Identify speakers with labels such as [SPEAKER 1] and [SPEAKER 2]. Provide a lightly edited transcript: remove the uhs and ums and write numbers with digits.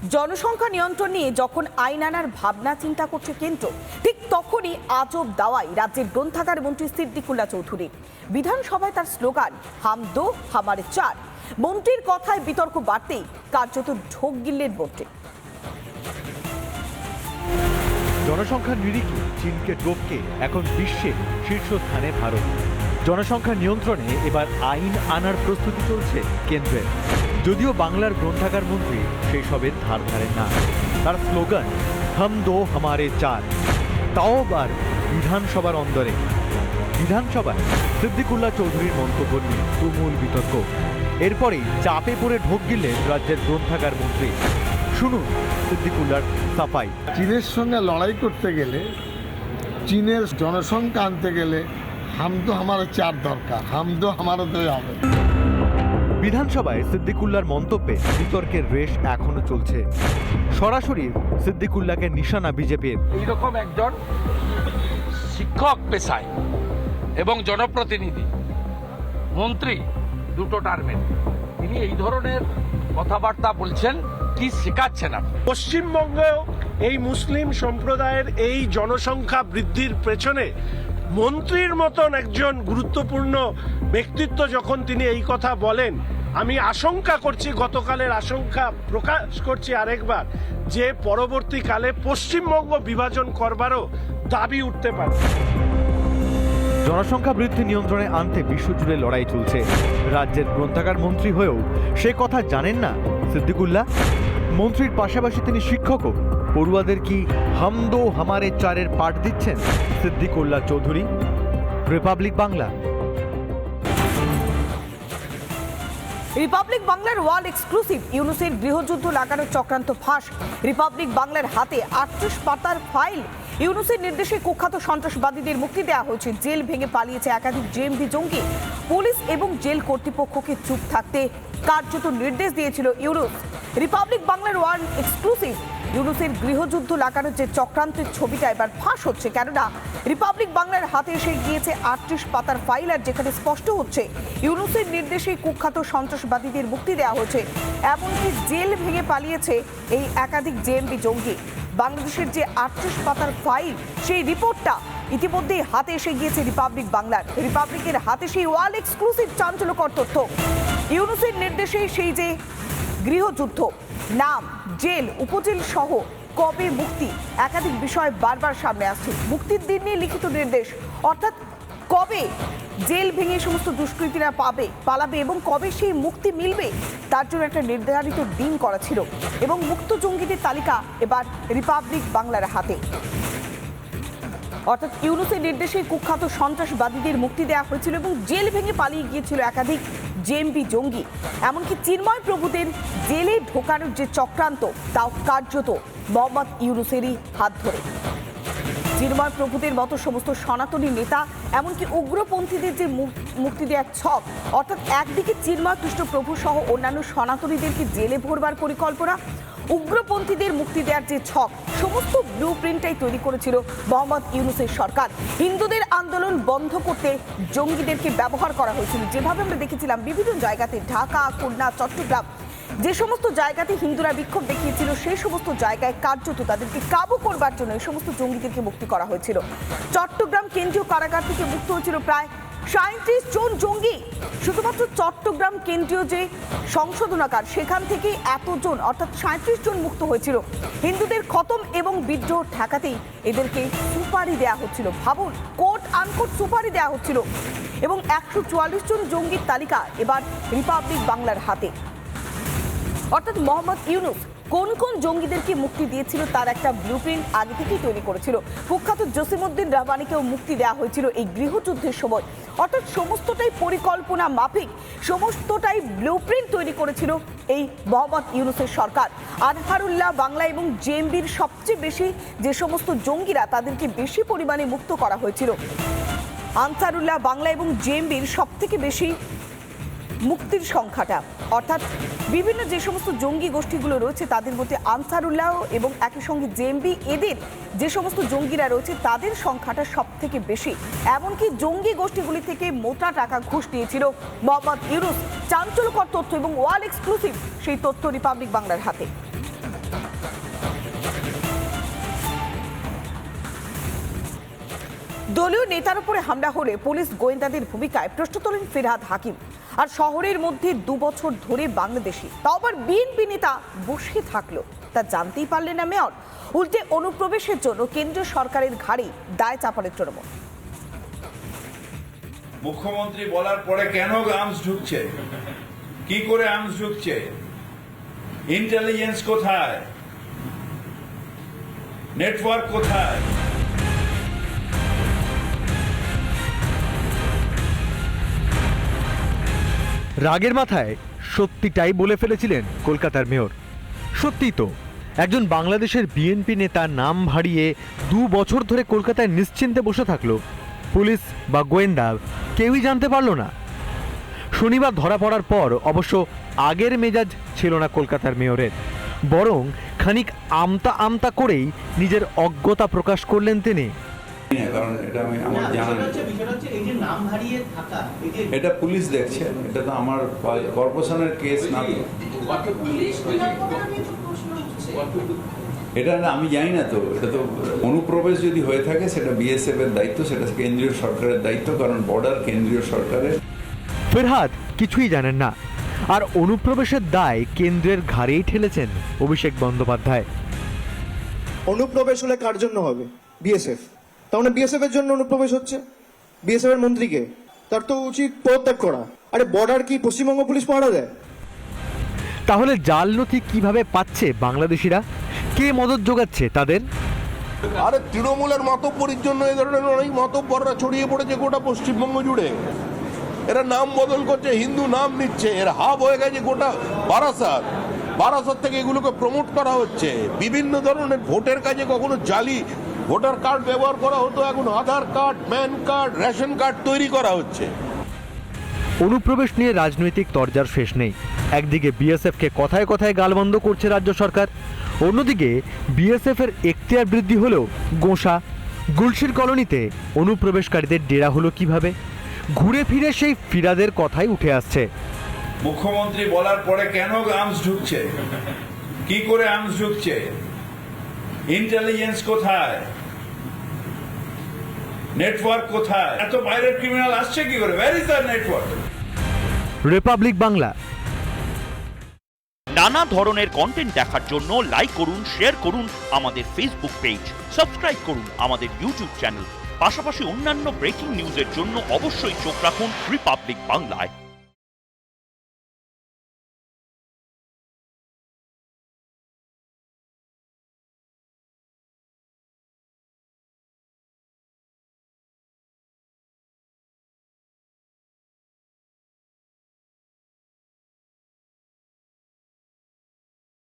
[SPEAKER 1] জনসংখ্যা নিয়ন্ত্রণ নিয়ে যখন আইন আনার ভাবনা চিন্তা করছে কেন্দ্র, ঠিক তখনই আজব দাওয়াই রাজ্যের গ্রন্থাগার মন্ত্রী সিদ্দিকুল্লাহ চৌধুরী। বিধানসভায় তার স্লোগান হাম দো হামারে চার। মন্ত্রীর কথায় বিতর্ক বাড়তেই কার্যত ঢোক গিললেন মন্ত্রী।
[SPEAKER 2] জনসংখ্যার নিরিখে চীনকে টপকে এখন বিশ্বে শীর্ষস্থানে ভারত। জনসংখ্যা নিয়ন্ত্রণে এবার আইন আনার প্রস্তুতি চলছে কেন্দ্রের, যদিও বাংলার গ্রন্থাগার মন্ত্রী সেই সবের ধার ধারেন না। তার স্লোগান হাম দো হামারে চার, তাও আবার বিধানসভার অন্দরে। বিধানসভায় সিদ্দিকুল্লাহ চৌধুরীর মন্তব্য নিয়ে তুমুল বিতর্ক। এরপরেই চাপে পড়ে ঢোক গিললেন রাজ্যের গ্রন্থাগার মন্ত্রী। শুনুন সিদ্দিকুল্লাহর সাফাই।
[SPEAKER 3] চীনের সঙ্গে লড়াই করতে গেলে, চীনের জনসংখ্যা আনতে গেলে হাম দো হামারে চার দরকার, হাম দো হামারে দই হবে।
[SPEAKER 2] বিধানসভায় সিদ্দিকুল্লাহর মন্তব্যে বিতর্কের রেশ এখনো চলছে। সরাসরি সিদ্দিকুল্লাহকে নিশানা বিজেপির।
[SPEAKER 4] এইরকম একজন শিক্ষক পেশায় এবং জনপ্রতিনিধি, মন্ত্রী, দুটো টার্মের, তিনি এই ধরনের কথাবার্তা বলছেন, কি শেখাচ্ছেন আপনি?
[SPEAKER 5] পশ্চিমবঙ্গেও এই মুসলিম সম্প্রদায়ের এই জনসংখ্যা বৃদ্ধির পেছনে মন্ত্রীর মতন একজন গুরুত্বপূর্ণ ব্যক্তিত্ব যখন তিনি এই কথা বলেন, আমি আশঙ্কা করছি, গতকালের আশঙ্কা প্রকাশ করছি আরেকবার, যে পরবর্তীকালে পশ্চিমবঙ্গ বিভাজন করবারও দাবি উঠতে পারে।
[SPEAKER 2] জনসংখ্যা বৃদ্ধি নিয়ন্ত্রণে আনতে বিশ্বজুড়ে লড়াই চলছে। রাজ্যের গ্রন্থাগার মন্ত্রী হয়েও সে কথা জানেন না সিদ্দিকুল্লাহ। মন্ত্রীর পাশাপাশি তিনি শিক্ষকও। পড়ুয়াদের কি হাম দো হামারে চারের পাঠ দিচ্ছেন সিদ্দিকুল্লাহ চৌধুরী? রিপাবলিক বাংলা।
[SPEAKER 1] রিপাবলিক বাংলার ওয়াল এক্সক্লুসিভ। ইউনুসের গৃহযুদ্ধ লাগানোর চক্রান্ত ফাঁস। রিপাবলিক বাংলার হাতে 38 পাতার ফাইল। ইউনুসের নির্দেশে কুখ্যাত সন্ত্রাসবাদীদের মুক্তি দেওয়া হয়েছে। জেল ভেঙে পালিয়েছে একাধিক জেএমবি জঙ্গি। পুলিশ এবং জেল কর্তৃপক্ষকে চুপ থাকতে কার্যত নির্দেশ দিয়েছিল ইউনুস। রিপাবলিক বাংলার ওয়াল এক্সক্লুসিভ। ইউনুসের গৃহযুদ্ধ লাগানোর যে চক্রান্তের ছবিটা এবার ফাঁস হচ্ছে, কেননা রিপাবলিক বাংলার হাতে এসে গিয়েছে 38 পাতার ফাইল, আর যেখানে স্পষ্ট হচ্ছে ইউনুসের নির্দেশে কুখ্যাত সন্ত্রাসবাদীদের মুক্তি দেওয়া হয়েছে। এমনকি জেল ভেঙে পালিয়েছে এই একাধিক জেএমবি জঙ্গি। বাংলাদেশের যে 38 পাতার ফাইল, সেই রিপোর্টটা ইতিমধ্যেই হাতে এসে গিয়েছে রিপাবলিক বাংলার। রিপাবলিকের হাতে সেই ওয়াল এক্সক্লুসিভ চাঞ্চল্যকর তথ্য। ইউনুসের নির্দেশে সেই যে গৃহযুদ্ধ, নাম, জেল, উপজেল সহ কবে মুক্তি, একাধিক বিষয় বারবার সামনে আসছে। মুক্তির দিন নিয়ে লিখিত নির্দেশ, অর্থাৎ কবে জেল ভেঙে সমস্ত দুষ্কৃতীরা পালাবে এবং কবে সেই মুক্তি মিলবে, তার জন্য একটা নির্ধারিত দিন করা ছিল। এবং মুক্ত জঙ্গিদের তালিকা এবার রিপাবলিক বাংলার হাতে। অর্থাৎ ইউনুসের নির্দেশে কুখ্যাত সন্ত্রাসবাদীদের মুক্তি দেওয়া হয়েছিল এবং জেল ভেঙে পালিয়ে গিয়েছিল একাধিক জেএমবি জঙ্গি। এমনকি চিন্ময় প্রভুদের জেলে ঢোকানোর যে চক্রান্ত, তাও কার্যত মোহাম্মদ ইউনুসেরই হাত ধরে। চিন্ময় প্রভুদের মতো সমস্ত সনাতনী নেতা, এমনকি উগ্রপন্থীদের যে মুক্তি দেওয়ার ছক, অর্থাৎ একদিকে চিন্ময় কৃষ্ণ প্রভু সহ অন্যান্য সনাতনীদেরকে জেলে ভরবার পরিকল্পনা, উগ্রপন্থীদের মুক্তি দেওয়ার যে ছক, সমস্ত ব্লু প্রিন্টটাই তৈরি করেছিল মোহাম্মদ ইউনুসের সরকার। হিন্দুদের আন্দোলন বন্ধ করতে জঙ্গিদেরকে ব্যবহার করা হয়েছিল। যেভাবে আমরা দেখেছিলাম বিভিন্ন জায়গাতে, ঢাকা, খুলনা, চট্টগ্রাম, যে সমস্ত জায়গাতে হিন্দুরা বিক্ষোভ দেখিয়েছিল, সেই সমস্ত জায়গায় কার্যত তাদেরকে কাবু করবার জন্য এই সমস্ত জঙ্গিদেরকে মুক্তি করা হয়েছিল। চট্টগ্রাম কেন্দ্রীয় কারাগার থেকে মুক্ত হয়েছিল প্রায় 37 জন জঙ্গি। শুধুমাত্র চট্টগ্রাম কেন্দ্রীয় যে সংশোধনাগার, সেখান থেকেই এতজন, অর্থাৎ 37 জন মুক্ত হয়েছিল। হিন্দুদের খতম এবং বিদ্রোহ ঠেকাতেই এদেরকে সুপারি দেওয়া হচ্ছিল। ভাবুন, কোট আনকোট সুপারি দেওয়া হচ্ছিল। এবং 144 জন জঙ্গির তালিকা এবার রিপাবলিক বাংলার হাতে। অর্থাৎ মোহাম্মদ ইউনুস কোন কোন জঙ্গিদেরকে মুক্তি দিয়েছিল তার একটা ব্লুপ্রিন্ট আগে থেকেই তৈরি করেছিল। কুখ্যাত জসিমউদ্দিন রহমানিকেও মুক্তি দেওয়া হয়েছিল এই গৃহযুদ্ধের সময়। অর্থাৎ সমস্তটাই পরিকল্পনা মাফিক, সমস্তটাই ব্লুপ্রিন্ট তৈরি করেছিল এই মোহাম্মদ ইউনুসের সরকার। আনহারুল্লাহ বাংলা এবং জেএমবির সবচেয়ে বেশি যে সমস্ত জঙ্গিরা, তাদেরকে বেশি পরিমাণে মুক্ত করা হয়েছিল। আনসারুল্লাহ বাংলা এবং জেএমবির সব থেকে বেশি মুক্তির সংখ্যাটা, অর্থাৎ বিভিন্ন যে সমস্ত জঙ্গি গোষ্ঠীগুলো রয়েছে তাদের মধ্যে আনসারুল্লাহ এবং একই সঙ্গে জেএমবি, এদের যে সমস্ত জঙ্গিরা রয়েছে তাদের সংখ্যাটা সব থেকে বেশি। এমনকি জঙ্গি গোষ্ঠীগুলি থেকে মোটা টাকা ঘুষ দিয়েছিল মোহাম্মদ ইউনুস। চাঞ্চল্যকর তথ্য এবং ওয়াল এক্সক্লুসিভ সেই তথ্য রিপাবলিক বাংলার হাতে। দলীয় নেতার উপরে হামলা হলে পুলিশ গোয়েন্দাদের ভূমিকায় প্রশ্ন তোলেন ফিরহাদ হাকিম। আর শহরের মধ্যে 2 বছর ধরে বাংলাদেশি, তাও আবার বিএনপি নেতা বসে থাকলো, তা জানতেই পারলেন না মেয়র। উল্টে অনুপ্রবেশের জন্য কেন্দ্রীয় সরকারের ঘাড়েই দায় চাপালেন তৃণমূল।
[SPEAKER 6] মুখ্যমন্ত্রী বলার পরে কেন আর্মস ঢুকছে, কি করে আর্মস ঢুকছে, ইন্টেলিজেন্স কোথায়, নেটওয়ার্ক কোথায়?
[SPEAKER 2] রাগের মাথায় সত্যিটাই বলে ফেলেছিলেন কলকাতার মেয়র। সত্যিই তো, একজন বাংলাদেশের বিএনপি নেতা নাম ভাড়িয়ে 2 বছর ধরে কলকাতায় নিশ্চিন্তে বসে থাকলো, পুলিশ বা গোয়েন্দা কেউই জানতে পারলো না। শনিবার ধরা পড়ার পর অবশ্য আগের মেজাজ ছিল না কলকাতার মেয়রের, বরং খানিক আমতা আমতা করেই নিজের অজ্ঞতা প্রকাশ করলেন তিনি।
[SPEAKER 6] কারণ এটা আমার জানা নেই, এটা পুলিশ দেখছে, এটা তো আমার কর্পোরেশনের কেস না, এটা আমি জানি না। তো এটা তো অনুপ্রবেশ যদি হয়ে থাকে সেটা বিএসএফ এর দায়িত্ব, সেটা কেন্দ্রীয় সরকারের দায়িত্ব, কারণ বর্ডার কেন্দ্রীয় সরকারের।
[SPEAKER 2] ফিরহাদ কিছুই জানেন না, আর অনুপ্রবেশের দায় কেন্দ্রের ঘাড়েই ঠেলেছেন অভিষেক বন্দ্যোপাধ্যায়।
[SPEAKER 7] অনুপ্রবেশ হলে কার জন্য হবে? বিএসএফ। তার মানে বিএসএফ এর জন্য অনুপ্রবেশ হচ্ছে। বিএসএফ এর মন্ত্রীকে তার তো উচিত পদত্যাগ করা। আরে বর্ডার কি পশ্চিমবঙ্গ পুলিশ পাহারা দেয়?
[SPEAKER 2] তাহলে জাল নথি কিভাবে পাচ্ছে বাংলাদেশিরা? কে মদত যোগাচ্ছে তাদের?
[SPEAKER 8] আরে তৃণমূলের মাতব্বরির জন্য এই ধরনের অনেক মাতব্বররা ছড়িয়ে পড়েছে গোটা পশ্চিমবঙ্গ জুড়ে। এরা নাম বদল করছে, হিন্দু নাম নিচ্ছে, এর হাব হয়ে গেছে গোটা বারাসাত। বারাসাত থেকে এগুলোকে প্রমোট করা হচ্ছে। বিভিন্ন ধরনের ভোটের কাজে কখনো জালি ভোটার কার্ড ব্যবহার করা হতো, এখন Aadhaar card, PAN card, ration card তৈরি করা হচ্ছে।
[SPEAKER 2] অনুপ্রবেশ নিয়ে রাজনৈতিক তরজার শেষ নেই। একদিকে বিএসএফকে কথায় কথায় গালবন্ধ করছে রাজ্য সরকার, অন্যদিকে বিএসএফ এর এখতিয়ার বৃদ্ধি হলেও গোঁসা গুলশির কলোনিতে অনুপ্রবেশকারীদের ডেরা হলো কিভাবে? ঘুরে ফিরে সেই ফিরাদের কথাই উঠে আসছে।
[SPEAKER 6] মুখ্যমন্ত্রী বলার পরে কেন আর্মস ঢুকছে, কি করে আর্মস ঢুকছে, ইন্টেলিজেন্স কোথায়, নেটওয়ার্ক কোথায়? এত বাইরের ক্রিমিনাল আসছে কি করে? Where is the network?
[SPEAKER 2] Republic Bangla.
[SPEAKER 9] নানা ধরনের কন্টেন্ট দেখার জন্য লাইক করুন, শেয়ার করুন আমাদের ফেসবুক পেজ, সাবস্ক্রাইব করুন আমাদের ইউটিউব চ্যানেল। পাশাপাশি অন্যান্য ব্রেকিং নিউজের জন্য অবশ্যই চোখ রাখুন রিপাবলিক বাংলায়।